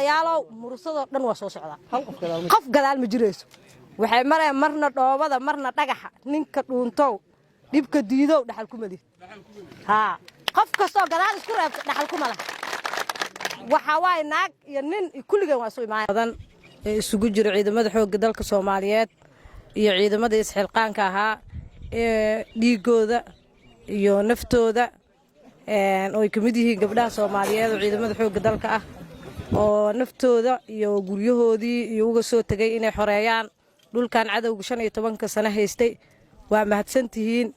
walaalayaalow mursadoo dhan waa soo socdaa qof gadaal ma jirayso waxay mareen marna dhoobada marna dhagaxa ninka dhuuntow dhibka diidow dhaxal ku mali qof kastoo gadaal isku reebta dhaxal ku mala waxa waay naag iyo nin kulligan waa soo imaadaan isugu jiro ciidamada xoogga dalka Soomaaliyeed iyo ciidamada isxilqaanka ahaa dhiigooda iyo naftooda oo ka mid yihiin gabdhaha Soomaaliyeed oo ciidamada xoogga dalka ah oo naftooda iyo guryahoodii iyo uga soo tagay inay xoreeyaan dhulkan cadawga 15 sano haystay waa mahadsantihiin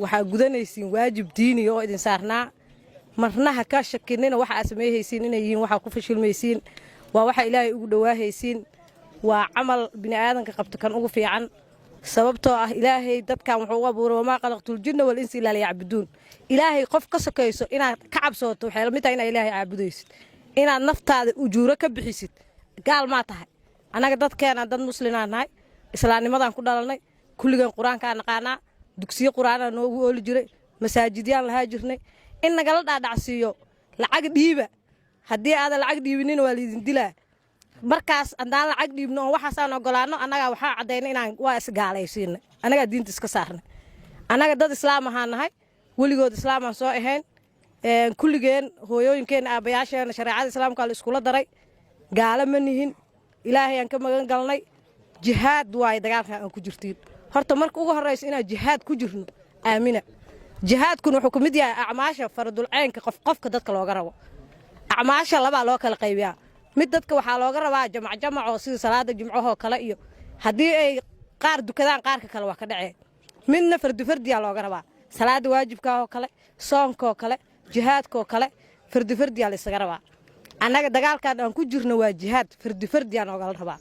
waxa gudanaysiin waajib diini oo idin saarnaa marnaha ka shakinina waxa sameeyaysiin inay yihiin waxa ku fashilmaysiin waa waxa Ilaahay ugu dhawaahaysiin waa amal bini aadanka qabto kan ugu fiican sababtoo ah Ilaahay dadkan wuxuu abuuray ma qalaqtul jinna wal insi illa liya'buduun Ilaahay qof ka sakayso inaad ka cabsooto waxay la mid tahay in Ilaahay caabudaysid inaad naftaada ujuuro ka bixisid gaal ma tahay anaga dadkeena dad muslimiin nahay islaamnimadan ku dhalalnay kulligan quraanka naqaana dugsiyo quraana noogu ooli jiray masaajidiyaan laha jirnay in nagala dhaadhacsiyo lacag dhiiba haddii aad lacag dhiibinin waa lidin dilaa markaas andaan lacag dhiibno waxa saan ogolaano anaga waxa cadeynay inaan waa isgaalaysiin anaga diinta iska saarnay anaga dad islaam ahaan nahay waligood islaam aan soo ahayn kulligeen hooyooyinkeen aabayaasheen shariicada islaamka la isku daray gaala ma nihin Ilaahay aan ka magan galnay jihaad waay dagaalka aan ku jirtiin horta marka ugu horeyso inaan jihaad ku jirno aamina jihaadkuna wuxuu ka mid yahay acmaasha faradul caynka qofka dadka looga rabo acmaasha laba loo kala qaybiyaa mid dadka waxa looga rabaa jamac oo sida salaada jumcaha kale iyo hadii ay qaar dukadaan qaarka kale wax ka dhacay midna fardiya looga rabaa salaada waajibka oo kale soonka oo kale jihaadka oo kale fardiya la isaga rabaa anaga dagaalkan aan ku jirno waa jihaad fardiya nooga rabaa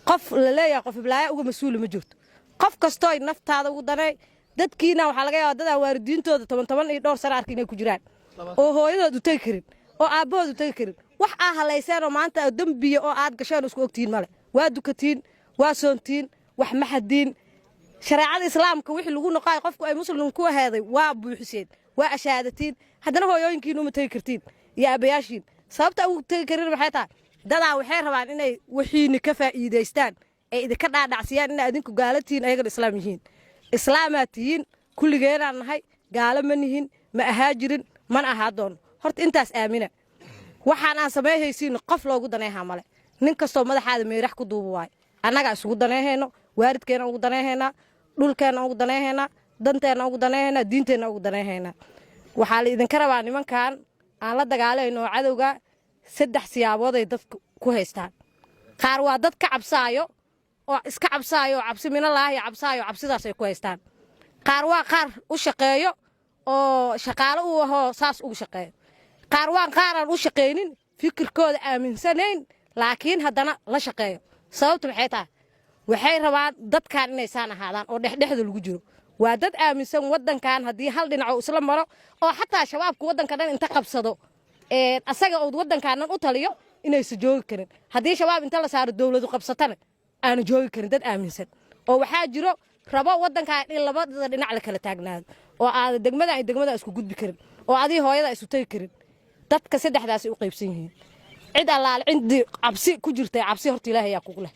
qof la leeyahay qof iblaaya uga mas'uul ma jirto qof kasto ay naftaada ugu danay dadkiina waxa laga yaabaa dad waalidiintooda 10 iyo dhowr sano arkin inay ku jiraan oo hooyadoodu u tagi karin oo aabahoodu tagi karin wax ahaleyseen oo maanta dambiye oo aad gasheen isku ogtiin male waa dukatiin waa soontiin wax maxadiin shariicada islaamka wixii lagu noqay qofku ay muslim ku aheeday waa buuxiseen waa ashaadatiin haddana hooyooyinkiinu ma tagi kartiin iyo aabayaashiin sababta uu tagi karin waxay tahay dadaa waxay rabaan inay wixiina ka faa'iideystaan ay idinka dhaadhacsiyaan in adinku gaalatiin ayaga islaam yihiin islaamatiin kulligeena nahay gaala ma nihin ma ahaajirin man ahaadoon horta intaas aamina waxaan aan sameeyaysiin qof loogu daneeha male nin kasto madaxaada meerax ku duubo waay anaga isugu daneehayno waaridkeena ugu daneehayna dhulkeena ugu daneehayna danteena ugu daneehayna diinteena ugu daneehayna waxa la idin ka rabaa nimankan aan la dagaalayno cadawga saddex siyaabood ay dadku ku haystaan qaar waa dad ka cabsaayo oo iska cabsaayo cabsi min Allah ya cabsaayo cabsidaas ay ku haystaan qaar waa qaar u shaqeeyo oo shaqaale u aho saas ugu shaqeeyo qaar waan qaaran u shaqeynin fikirkooda aaminsanayn laakiin haddana la shaqeeyo sababtu maxay tahay waxay rabaan dadkan inay saan ahaadaan oo dhexdhexda lagu jiro waa dad aaminsan wadankan haddii hal dhinac uu isla maro oo xataa shabaabku wadanka dhan inta qabsado asaga oo wadankan u taliyo inay soo joogi karin haddii shabaab inta la saaro dawladu qabsatana aan joogi karin dad aaminsan oo waxaa jiro rabo wadankan in labada dhinac la kala taagnaado oo aad degmada isku gudbi karin oo adii hooyada isu tagi karin dadka saddexdaas u qaybsan yihiin cid allaal cindi cabsi ku jirtay cabsi horta Ilaahay yaa kugu leh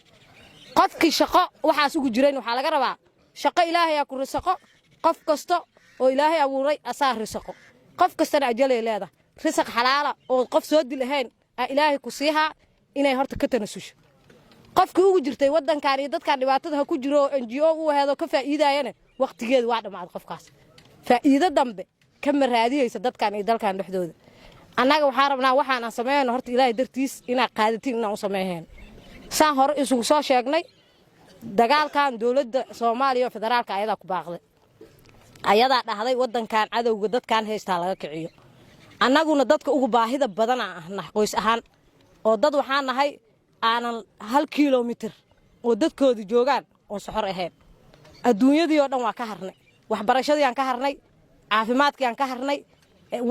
qofkii shaqo waxaas ugu jireen waxa laga rabaa shaqo Ilaahay yaa ku risaqo qof kasto oo Ilaahay abuuray asaar risaqo qof kastana ajalay leedahay risaq xalaala oo qof soo dilahayn Ilaahay ku siiha inay horta ka tanasusho qofkii ugu jirtay wadankan iyo dadka dhibaatada ku jiro NGO u heedo ka faa'iidaayana waqtigeedu waa dhamaad qofkaas faa'iido dambe kama raadiyaysa dadkan iyo dalkan dhexdooda anaga waxaan rabnaa waxaan sameeyno horta Ilaahay dartiis ina qaadatiin inaan u sameeyeen saan hore isugu soo sheegnay dagaalkan dawladda Soomaaliya federaalka ayada ku baaqday ayada dhahday wadankan cadawga dadkan heystaa laga kiciyo annaguna dadka ugu baahida badan ah qoys ahaan oo dad waxaan nahay aanan 1 kiiloomitir oo dadkoodu joogan oo soxor ahayn adduunyadii oo dhan waa ka harnay waxbarashadii aan ka harnay caafimaadkii aan ka harnay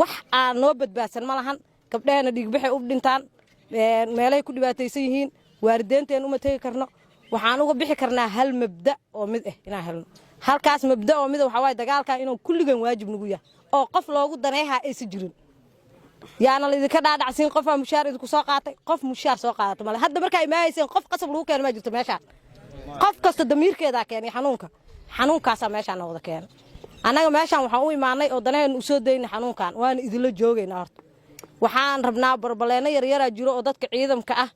wax aan noo badbaadsan ma lahan gabdheena dhiigbaxay u dhintaan meelay ku dhibaataysan yihiin waalidiinteen uma tagi karno waxaan uga bixi karnaa hal mabda oo mid ah inaan helno halkaas mabda oo mid waxa way dagaalka inuu kulligan waajib nagu yahay oo qof loogu daneeha aysan jirin yaana la idinka dhaadhacsiin qofaa mushaar idinku soo qaatay qof mushaar soo qaadato male hadda markaa imaahayseen qof qasab lagu keeno ma jirto meeshaan qof kasta damiirkeedaa keenay xanuunkaasaa meeshaan wada keenay annaga meeshaan waxaan u imaanay oo danaheen u soo daynay xanuunkan waana idinla joogaynaa horta waxaan rabnaa barbaleeno yaryaraa jiro oo dadka ciidamka ah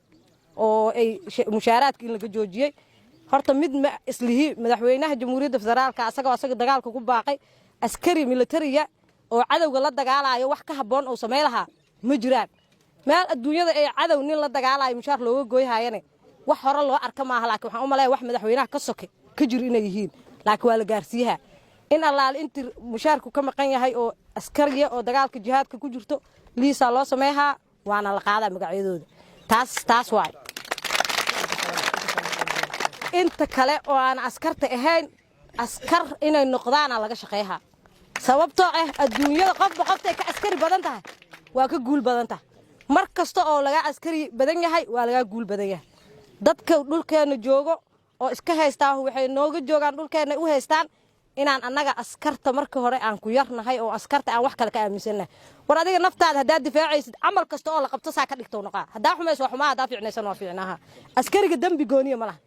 oo ay mushaaraadka in laga joojiyey horta mid islihi madaxweynaha jamhuuriyadda federaalka asaga dagaalka ku baaqay askari militariga oo cadowga la dagaalayo wax ka habboon oo samey lahaa ma jiraan meel adduunyada ay cadow nin la dagaalayo mushaar looga gooyhayane wax hore loo arka maaha laakiin waxaan u maleeyaa wax madaxweynaha ka soke ka jir inay yihiin laakiin waa la gaarsiiyaha in allaale intii mushaarku ka maqan yahay oo askariya oo dagaalka jihaadka ku jirto liisaa loo sameeyaa waana la qaadaa magacyadooda taas waay inta kale oo aan askarta ahayn askar inay noqdaana laga shaqeeyaa sababtoo ah adduunyada qofba qoftay ka askari badan tahay waa ka guul badan tahay mar kasta oo laga askari badan yahay waa laga guul badan yahay dadka dhulkeena joogo oo iska haystaa waxay nooga joogaan dhulkeena u haystaan inaan annaga askarta marka hore aan ku yarnahay oo askarta aan wax kale ka aaminsanahay war adiga naftaada hadaa difaacaysid amal kasta oo la qabto saa ka dhigto noqaa hadaa xumayso xumaa hadaa fiicnaysan waa fiicnaaha askariga dambi gooniya malaha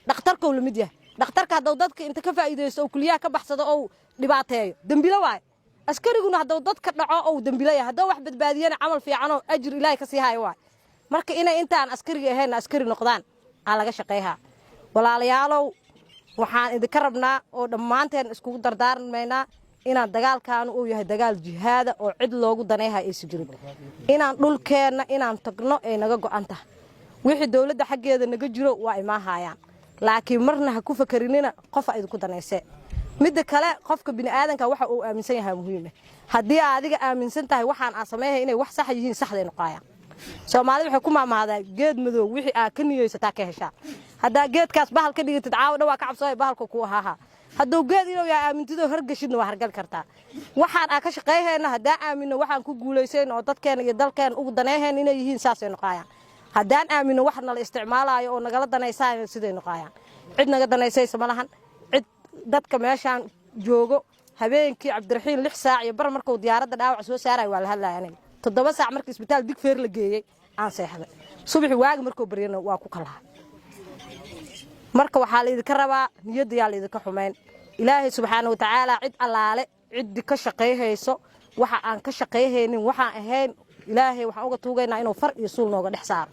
dhakhtarka uu lamid yahay dhakhtarka hadduu dadka inta ka faa'iideysto oo kuliyaha ka baxsado oo dhibaateeyo dambilo waay askariguna hadduu dadka dhaco oo dambilo yahay hadduu wax badbaadiyana camal fiican oo ajir ilaahay ka sii hayo waay marka inay intaan askariga ahayn askari noqdaan aan laga shaqeeyaa walaalayaalow waxaan idinka rabnaa oo dhammaanteen iskugu dardaarmaynaa inaan dagaalkaanu uu yahay dagaal jihaada oo cid loogu daneeha aysan jirin inaan dhulkeenna inaan tagno ay naga go'an tahay wixii dowladda xaggeeda naga jiro waa imaahayaan laakiin marna ha ku fakarinina qof idinku daneysee midda kale qofka bini'aadanka waxa uu aaminsan yahay muhiim haddii adiga aaminsan tahay waxaan aan sameeyahay inay wax sax yihiin saxday noqayaan Soomaalida waxay ku maamahdaa geed madow wixii aad ka niyeysataa ka heshaa haddaa geedkaas bahal ka dhigtid caaw dhawaa ka cabsooy bahalka ku ahaa hadduu geed inuu yahay aamintido hargashidna waa hargal kartaa waxaan aan ka shaqeeyayna haddaa aamino waxaan ku guuleyseen oo dadkeena iyo dalkeena ugu daneeyeen inay yihiin saasay noqayaan haddaan aamino wax nala isticmaalayo oo nagala daneysaayo siday noqayaan cid naga daneysaysa ma lahan cid dadka meeshaan joogo habeenkii Cabdiraxiin 6 saac iyo bar markuu diyaaradda dhaawac soo saaray waa la hadlayaa aniga 7 saac markii isbitaal Digfeer la geeyay aan seexday subaxii waagi markuu bariyana waa ku kalaha marka waxaa la idinka rabaa niyadda yaa la idinka xumeyn ilaahay subxaanahu wa tacaala cid allaale cid ka shaqeeyayso waxa aan ka shaqeeyaynin waxaan ahayn ilaahay waxaan uga tuugaynaa inuu far iyo suul nooga dhex saaro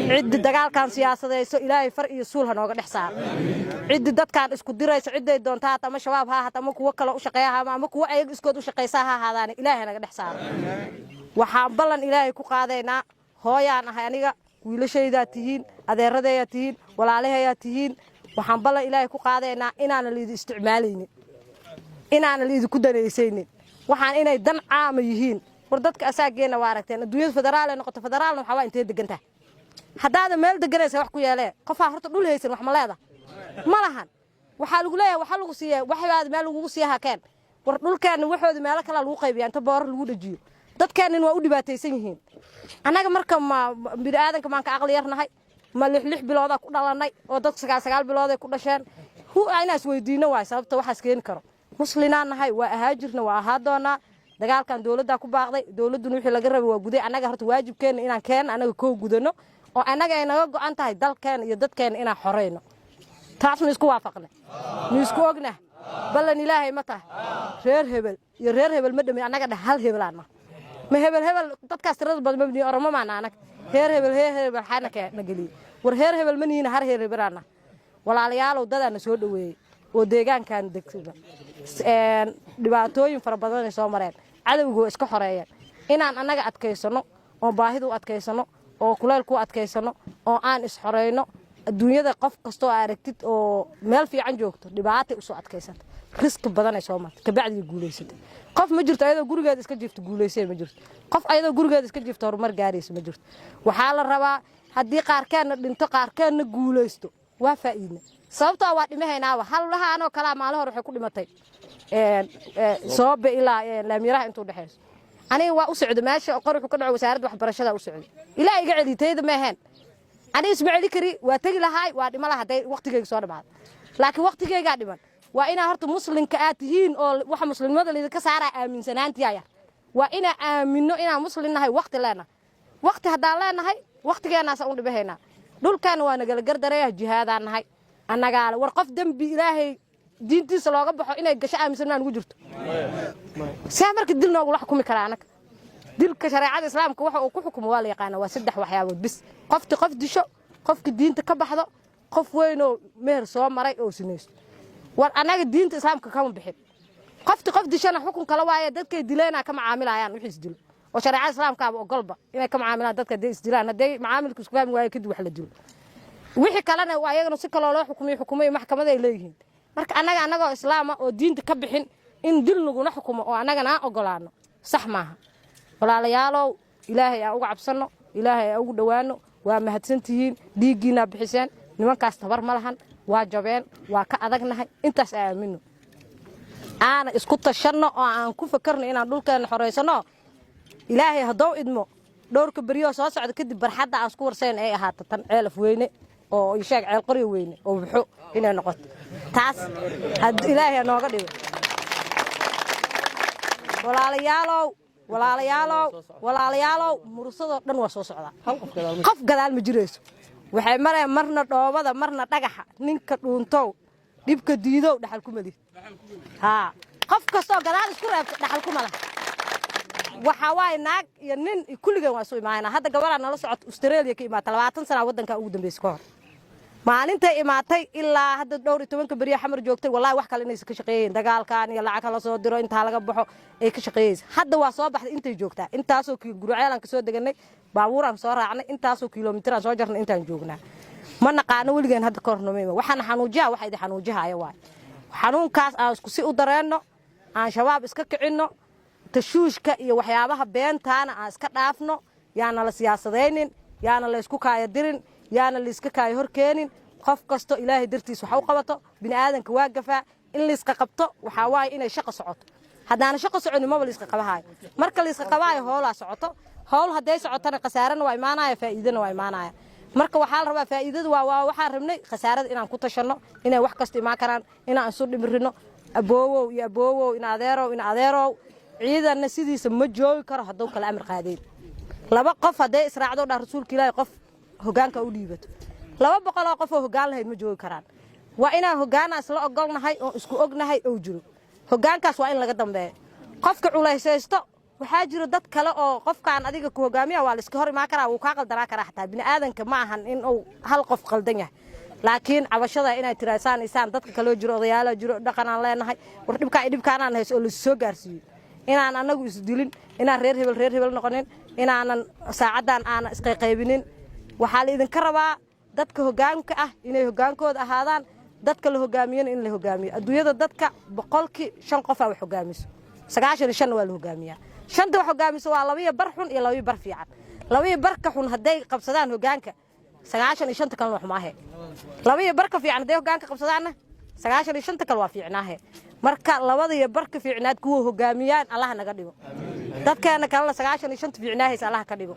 cid dagaalkan siyaasadeyso ilaahay far iyo suul ha nooga dhex saaro cid dadkan isku dirayso ciday doontaa ama shabaab ha ama kuwa kale u shaqeeyaha ama kuwa ayaga iskood u shaqeysaa ha ahaadaan ilaahay naga dhex saaro waxaan ballan ilaahay ku qaadaynaa hooyaan ahay aniga wiilashayda tihiin adeeradeeya tihiin walaalaheeya tihiin waxaan ballan ilaahay ku qaadaynaa inaan la idin isticmaalaynin inaan la idin ku daneysaynin waxaan inay dan caama yihiin war dadka asaageena waa aragteen adduunyada federaal ay noqoto federaalna waxa waa intee degantaa haddaada meel deganaysa wax ku yeelee qofaa horta dhul haysan wax ma leeda ma lahan waxaa lagu leeyahay waxa lagu siiyaa waxbaad meel lagu siiyaa keen war dhulkeena waxooda meel kale lagu qaybiyaa inta boor lagu dhajiyo dadkeenin waa u dhibaataysan yihiin anaga marka ma bini'aadanka maan ka aqli yarnahay ma 6 bilooda ku dhalanay oo dad 9 bilood ay ku dhasheen aynaas weydiino waay sababta waxaas keen karo muslimaan nahay waa ahaajirna waa ahaa doonaa dagaalkan dawladda ku baaqday dawladuna wixii laga rabay waa guday anaga horta waajibkeena inaan keen anaga koo gudano oo anaga ay naga go'an tahay dalkeena iyo dadkeena inaan xoreyno taasna isku waafaqnay isku ogna ballan ilaahay ma tahay reer hebel ma dhamin anaga hal hebelaana ma hebel dadkaas tirada badan ma bini oroma maana anaga reer hebel xana ka nagaliy war reer hebel ma niina har reer hebelaana walaalayaal dadana soo dhaweeyay oo deegaankan degsiga dhibaatooyin fara badan ay soo mareen cadawgu iska xoreeyeen inaan anaga adkaysano oo baahidu adkaysano oo kuleelku adkaysano oo aan is xoreyno adduunyada qof kasto aragtid oo meel fiican joogto dhibaato u soo adkaysata risk badan ay soo martay ka bacdi guuleysatay qof ma jirto ayadoo gurigeeda iska jiifto guuleysay ma jirto qof ayadoo gurigeeda iska jiifto horumar gaaraysa ma jirto waxaa la rabaa haddii qaarkeena dhinto qaarkeena guuleysto waa faa'iido sababtoo waa dhimahaynaaba hal lahaanoo kala maalin hore waxay ku dhimatay soobe ilaa laamiraha intuu dhaxayso aniga waa u socdo meesha qorxu ka dhaco wasaaradda waxbarashada u socdo ilaa iga celitayda ma ahayn aniga isma celi kari waa tagi lahaay waa dhima lahaa haday waqtigeyga soo dhamaado laakiin waqtigeyga dhiman waa inaa horta muslimka aad tihiin oo waxa muslimnimada la idinka saaraa aaminsanaantiya yar وإنا آمنو إنا مسلمنا هاي وقت لنا وقت هذا لنا هاي وقت جانا سأقول بهنا دول كانوا أنا قال قدر جهاد عن هاي أنا قال ورقف دم بإلهي دينتي سلاقة بحو إنا الجشاء مسلمان وجرت سامرك الدلنا ولا حكومي كلامك دلك شريعة الإسلام كوحة وكحكم والي قانا وسدح وحياود بس قف دشو قف الدين تكبح ذا قف وينو مهر صوم مري أو سنيس وأنا الدين الإسلام كم بحب قف دشنا حكم كلوايا دتك دلنا كم عامل عيان وحيس دل وشريعة الإسلام كاب قلبه إنا كم عامل دتك ديس دلنا دي معامل كسبان ويا كده وحلا دل وحي كلنا ويا نسك الله حكومي محكمة إليهن مرك أنا إسلام ودين تكبحين إن دل نقول حكومة وأنا أقولانه صح معها ولا ليالو إلهي أوجع بسنو إلهي أوجع دوانو ومهتسنتين ديجينا بحسن نمان كاستبر ملهن واجبين وكأذقنا هاي أنت سأل منه أنا إسكت الشرنا وأنا كفكرني إن أقول كان حريصنا إلهي هدو إدمو دور كبريو ساس عد كده برحدة عن سكور سين أي هات تنعلف وينه أو يشجع على القرية وينه أو بحق هنا نقط تاس هاد إلهي ناقدي ولا ليالو مرصد دن waa soo socda qof gadaal ma jireyso waxay marna dhoobada marna dhagaxa ninka dhuuntow dibka diidow dhaxal ku mali ha qof kasto gadaal isku reebta dhaxal ku mala waxa waay naag iyo nin kulligan waa soo imaanaa hadda gabarana nala socod Australia ka imaatay 20 sano wadanka ugu dambeysay ka hor maalinta imaatay ilaa hadda dhowr 12 bariya xamar joogtay wallahi wax kale inay ka shaqeeyeen dagaalkan iyo lacag la soo diro inta laga baxo ay ka shaqeeyeen hadda waa soo baxday intay joogtaa intaasoo gurceelan ka soo deganay baabuuran soo raacnay intaasoo kiiloomitir soo jarnay intaan joognaa ma naqaano waligaan hadda kornomeema waxaan xanuujiyaa waxa idin xanuujihaya waay xanuunkaas aan isku si u dareeno aan shabaab iska kicino tashuushka iyo waxyaabaha beentaana aan iska dhaafno yaana la siyaasadeynin yaana la isku kaaya dirin yaana la iska kaay horkeenin qof kasto ilaahay dartiis waxa uu qabato bini aadanka waa gafaa in la iska qabto waxa waay inay shaqo socoto hadana shaqo soconin ma la iska qabahay marka la iska qabaay hoola socoto hool haday socotana qasaarana waa imaanaya faa'iidana waa imaanaya marka waxa la rabaa faa'iidadu waa waxa rabnay qasaarada inaan ku tashano inay wax kasta imaan karaan inaan soo dhimirino aboowo in adeero ciidana sidiisa ma joogi karo haduu kala amar qaadeen laba qof haday israacdo dha rasuulka ilaahay qof hogaanka u dhiibato 200 qof oo hogaan lahayd ma joogi karaan waa inaan hogaana isla ogolnahay oo isku ognahay oo jiro hogaankaas waa in laga dambeeyo qofka culayseesto waxa jira dad kale oo qofkaan adiga ku hogaamiya waa la iska hor imaan karaa uu ka qaldanaa karaa xataa bini aadanka ma ahan in uu hal qof qaldan yahay laakiin cabashada inay tiraasaan dadka kale jiro odayaal jiro dhaqan aan leenahay war dhibkaan aan hayso oo la soo gaarsiiyo inaan anagu isdilin inaan reer hebel noqonin inaanan saacadan aan isqay qaybinin waxa la idin ka rabaa dadka hogaanka ah inay hogaankooda ahaadaan dadka la hogaamiyeen in la hogaamiyo adduunyada dadka 5% qof ah wax hogaamiso 95 waa la hogaamiyaa shanta wax hogaamiso waa labiyo bar xun iyo labiyo bar fiican labiyo barka xun haday qabsadaan hogaanka 95 kan wax ma aha labiyo barka fiican haday hogaanka qabsadaana 95 kan waa fiicnaahe marka labada barka fiicnaad kuwa hogaamiyaan Allah naga dhigo dadkeena kala 95 fiicnaahays Allah ka dhigo